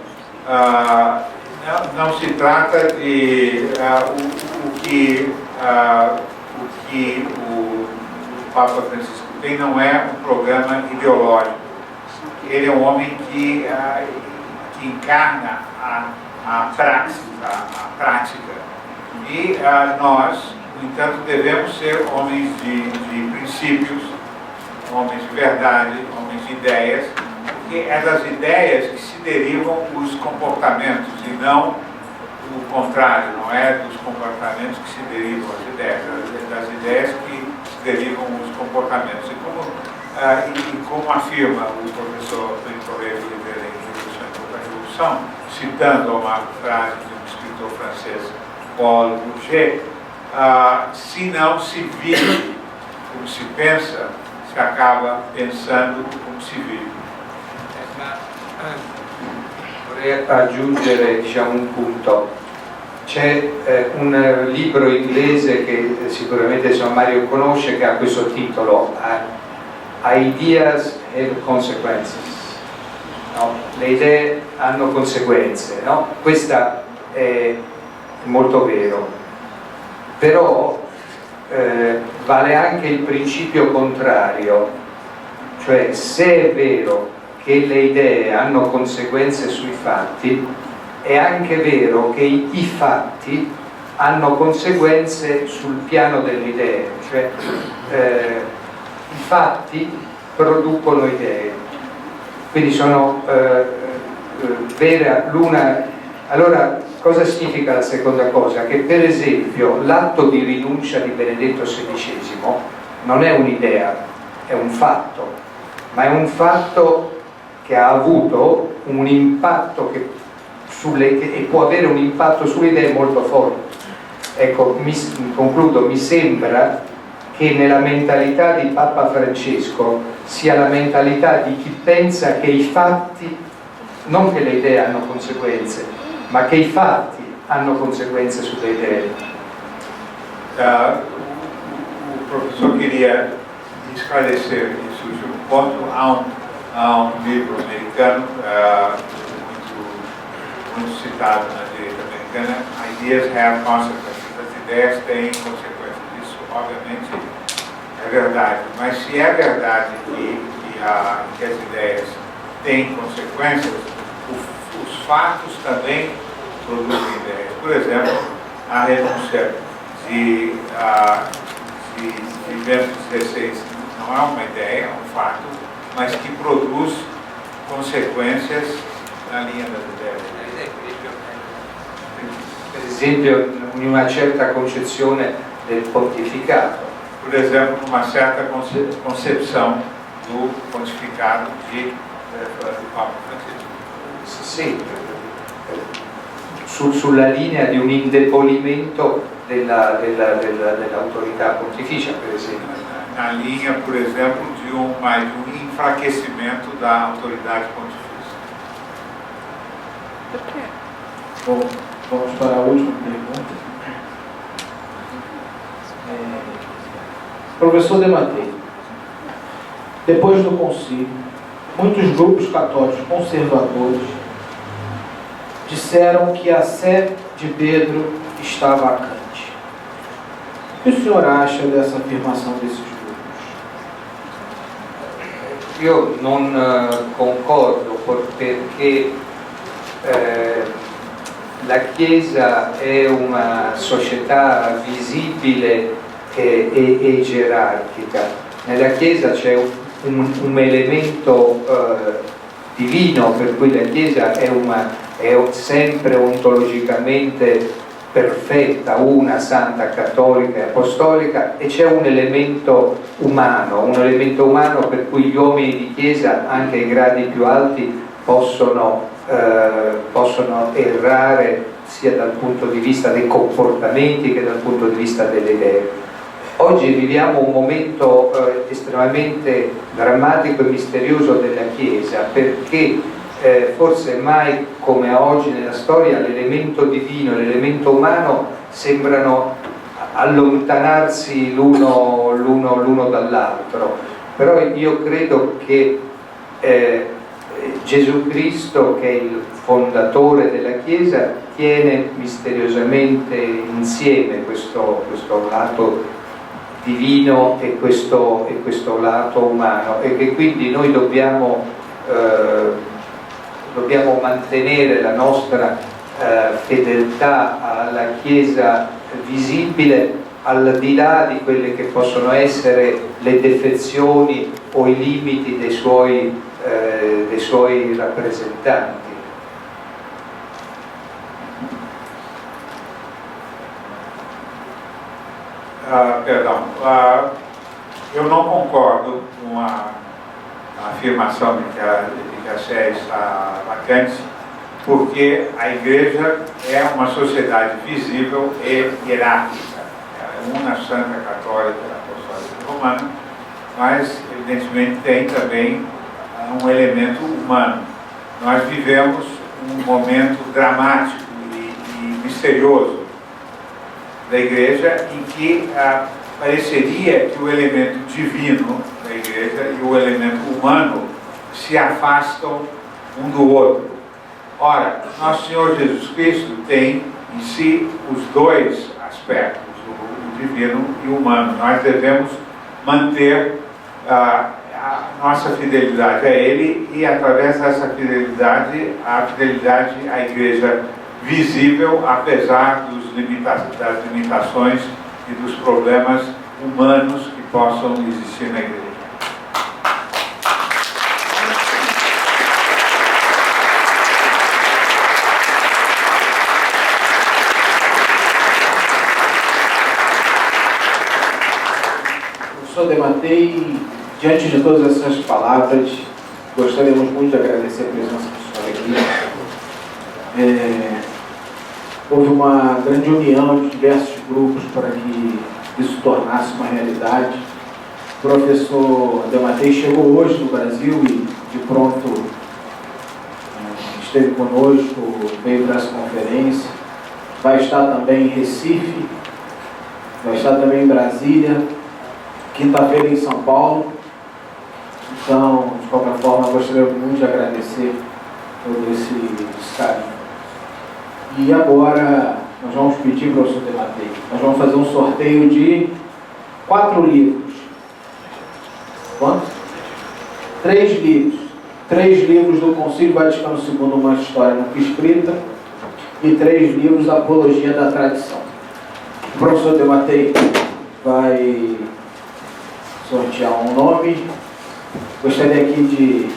não se trata de o que o Papa Francisco tem, não é um programa ideológico. Ele é um homem que encarna a prática. E nós, no entanto, devemos ser homens de princípios, homens de verdade, homens de ideias, porque é das ideias que se derivam os comportamentos e não o contrário, não é dos comportamentos que se derivam as ideias, é das ideias que se derivam os comportamentos. E como afirma o professor Victoré Oliveira em Revolução, citando uma frase de um escritor francês, Paul Bourget, se não se vive como se pensa, se acaba pensando come si vive. Vorrei aggiungere, diciamo, un punto. C'è un libro inglese che sicuramente Mario conosce, che ha questo titolo, Ideas have Consequences. No? Le idee hanno conseguenze, no? Questa è molto vero, però vale anche il principio contrario, cioè se è vero che le idee hanno conseguenze sui fatti, è anche vero che i fatti hanno conseguenze sul piano delle idee, cioè i fatti producono idee, quindi sono vera l'una. Allora, cosa significa la seconda cosa? Che per esempio l'atto di rinuncia di Benedetto XVI non è un'idea, è un fatto, ma è un fatto che ha avuto un impatto e può avere un impatto sulle idee molto forte. Ecco, concludo, mi sembra che nella mentalità di Papa Francesco sia la mentalità di chi pensa che i fatti, non che le idee hanno conseguenze, ma che i fatti hanno conseguenze sulle idee. O professor queria esclarecer isso de um ponto. Há um livro americano muito citado na direita americana, Ideas Have Consequences. As ideias têm consequências. Isso, obviamente, é verdade. Mas se é verdade que as ideias têm consequências, os fatos também produzem ideias. Por exemplo, a renúncia de Bento XVI não é uma ideia, é um fato, mas que produz consequências na linha das ideias. Per esempio, in una certa concezione del pontificato. Por exemplo, uma certa concepção do pontificado do Papa Francisco. Sì, sulla linea di un indebolimento dell'autorità pontificia, per esempio. Na linha, por exemplo, de um enfraquecimento da autoridade pontifícia. Bom, vamos para a última pergunta. Professor Dematei, depois do concílio, muitos grupos católicos conservadores disseram que a sé de Pedro está vacante. O que o senhor acha dessa afirmação desses grupos? Io non concordo perché la Chiesa è una società visibile e gerarchica. Nella Chiesa c'è un elemento divino, per cui la Chiesa è sempre ontologicamente perfetta, una, santa, cattolica e apostolica, e c'è un elemento umano per cui gli uomini di Chiesa, anche ai gradi più alti, possono errare sia dal punto di vista dei comportamenti che dal punto di vista delle idee. Oggi viviamo un momento estremamente drammatico e misterioso della Chiesa, perché forse mai come oggi nella storia l'elemento divino e l'elemento umano sembrano allontanarsi l'uno dall'altro. Però io credo che Gesù Cristo, che è il fondatore della Chiesa, tiene misteriosamente insieme questo lato divino e questo lato umano, e che quindi noi dobbiamo mantenere la nostra fedeltà alla Chiesa visibile, al di là di quelle che possono essere le defezioni o i limiti dei suoi rappresentanti. Eu não concordo com a afirmação de que a Sé está vacante, porque a Igreja é uma sociedade visível e hierárquica. Ela é uma santa, católica, apostólica e romana, mas evidentemente tem também um elemento humano. Nós vivemos um momento dramático e misterioso da Igreja, em que pareceria que o elemento divino da Igreja e o elemento humano se afastam um do outro. Ora, nosso Senhor Jesus Cristo tem em si os dois aspectos, o divino e o humano. Nós devemos manter a nossa fidelidade a Ele e, através dessa fidelidade, a fidelidade à Igreja visível, apesar das limitações e dos problemas humanos que possam existir na Igreja. Professor Dematei, diante de todas essas palavras, gostaríamos muito de agradecer a presença do senhor aqui. Houve uma grande união de diversos grupos para que isso tornasse uma realidade. O professor Dematei chegou hoje no Brasil e, de pronto, esteve conosco, veio para essa conferência. Vai estar também em Recife, vai estar também em Brasília, quinta-feira em São Paulo. Então, de qualquer forma, gostaria muito de agradecer todo esse carinho. E agora, nós vamos pedir, professor Dematei, nós vamos fazer um sorteio de 4 livros. Quantos? 3 livros. 3 livros do Concílio Vaticano II, uma história nunca escrita, e 3 livros da Apologia da Tradição. O professor Dematei vai sortear um nome. Gostaria aqui de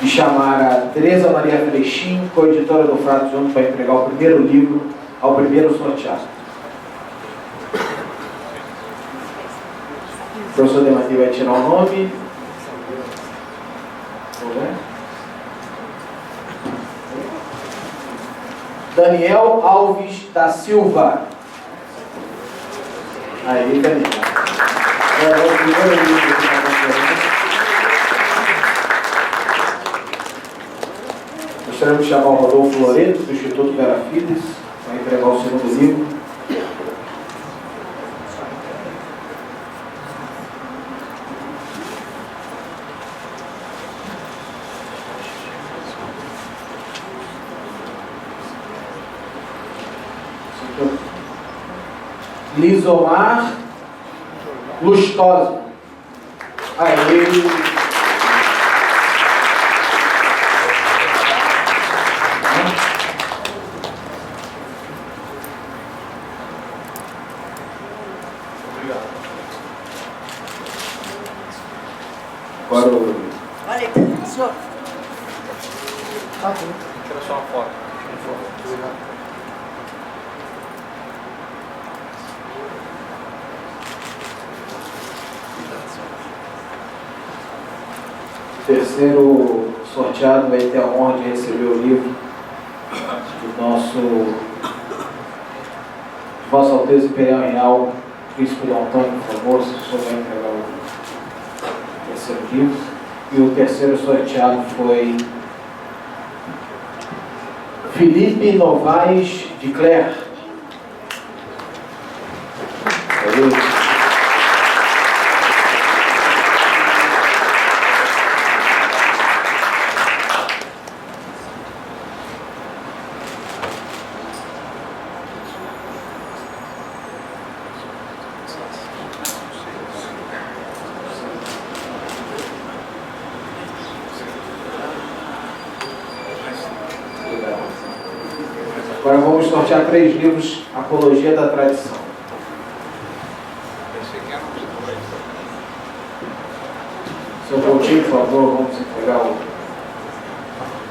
de chamar a Tereza Maria Frechim, co-editora do Frato Júnior, para entregar o primeiro livro ao primeiro sorteado. O professor Dematei vai tirar o nome. Daniel Alves da Silva. Aí, Daniel. É o primeiro livro aqui na conferência. Gostaríamos de chamar o Rodolfo Loreto, do Instituto Vera Fides, para entregar o segundo livro. Lisomar Lustosa. Aí. Agora o. Olha, senhor. Tira só uma foto. O terceiro sorteado vai ter a honra de receber o livro do nosso Vossa Alteza Imperial e Real, Príncipe Dom Antônio, por favor, se o senhor vai entregar o terceiro livro. E o terceiro sorteado foi Felipe Novaes de Cler. Agora vamos sortear 3 livros, Apologia da Tradição. Seu Coutinho, por favor, vamos entregar o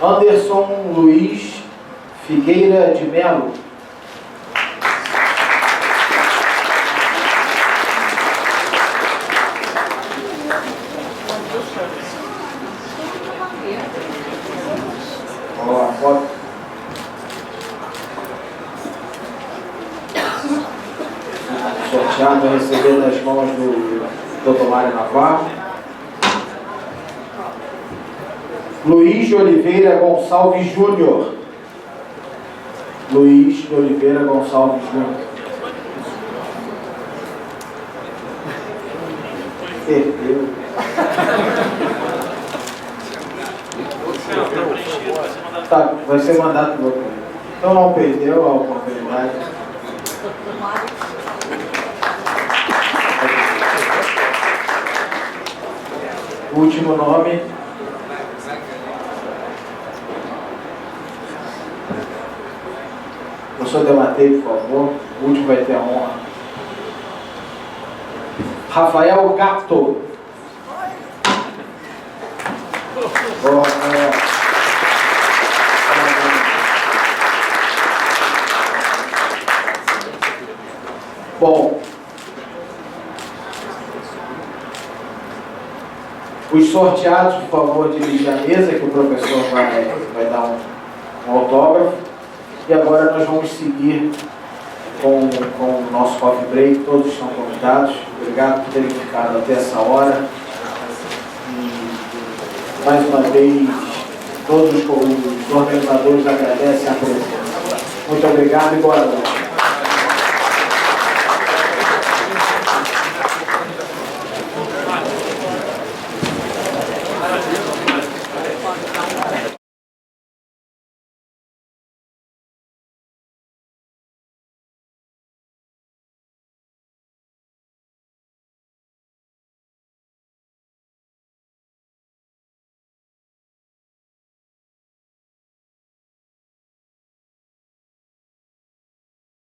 Anderson Luiz Figueira de Melo. Vamos lá, foto. Sorteado a receber das mãos do Dr. Mário Navarro. Luiz de Oliveira Gonçalves Júnior. Luiz de Oliveira Gonçalves Júnior. Perdeu. Tá, vai ser mandado para o outro. Então não perdeu a oportunidade. Último nome. Professor Dematei, por favor. O último vai ter a honra. Rafael Gato. Bom, Bom, os sorteados, por favor, dirigir a mesa, que o professor vai dar um autógrafo. E agora nós vamos seguir com o nosso coffee break. Todos estão convidados. Obrigado por terem ficado até essa hora. E, mais uma vez, todos os organizadores agradecem a presença. Muito obrigado e boa noite.